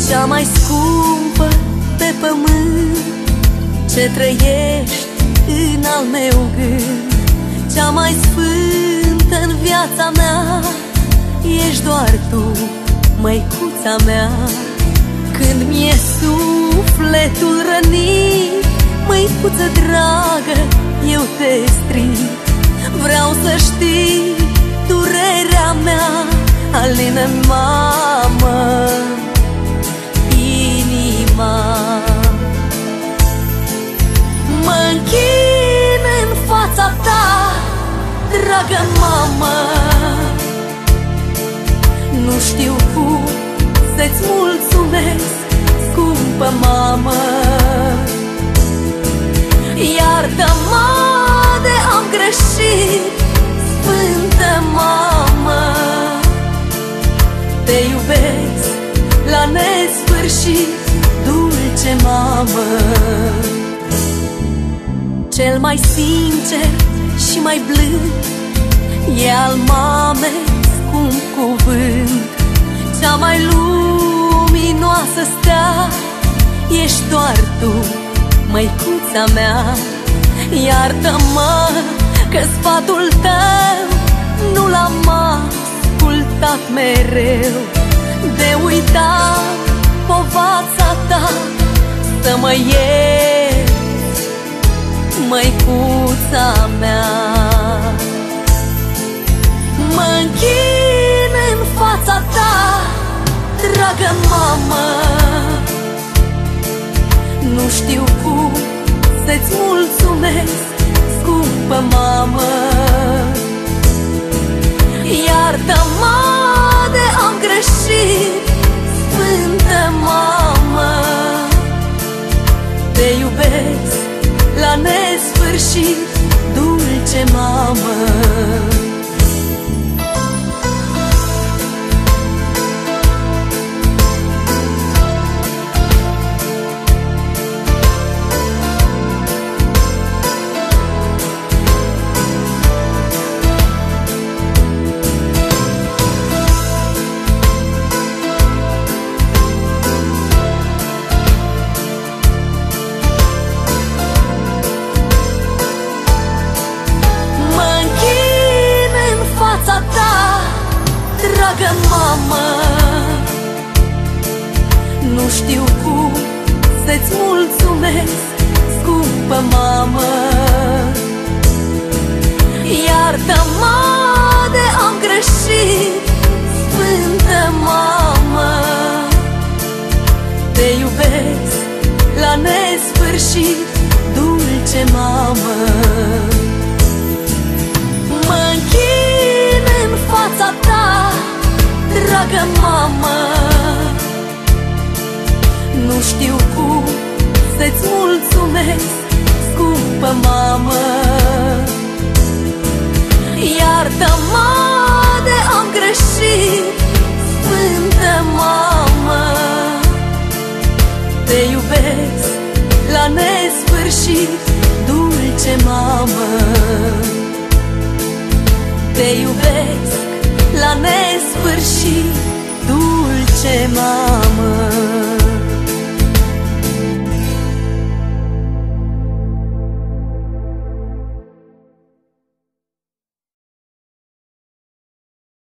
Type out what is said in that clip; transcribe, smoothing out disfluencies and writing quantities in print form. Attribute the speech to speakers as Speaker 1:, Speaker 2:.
Speaker 1: cea mai scumpă pe pământ, ce trăiești în al meu gând. Cea mai sfântă în viața mea ești doar tu, măicuța mea. Când mi-e sufletul rănit, măicuță dragă, eu te strig. Vreau să știi durerea mea, alină-mi, mamă, inima. Mă închin în fața ta, dragă mamă, nu știu cum să-ți mulțumesc, scumpă mamă. Iartă-mă de am greșit, sfântă mamă. Te iubesc la nesfârșit, dulce mamă. Cel mai sincer și mai blând e al mamei scump cuvânt. Cea mai luminoasă stea ești doar tu, măicuța mea. Iartă-mă că sfatul tău nu l-am ascultat mereu. De uitat povața ta, să mă ierți, măicuța mea. Mă închin în fața ta, dragă mamă, nu știu cum să-ți mulțumesc, scumpă mamă. Iartă-mă de am greșit, sfântă mamă. Te iubesc la nesfârșit, dulce mamă. Dragă mamă, nu știu cum să-ți mulțumesc, scumpă mamă. Iartă-mă de am greșit, sfântă mamă. Te iubesc la nesfârșit, dulce mamă. Mă închin în fața ta, dragă mamă, nu știu cum să-ți mulțumesc, scumpă mamă. Iartă-mă de am greșit, sfântă mamă. Te iubesc la nesfârșit, dulce mamă. Te iubesc la nesfârșit, dulce mamă.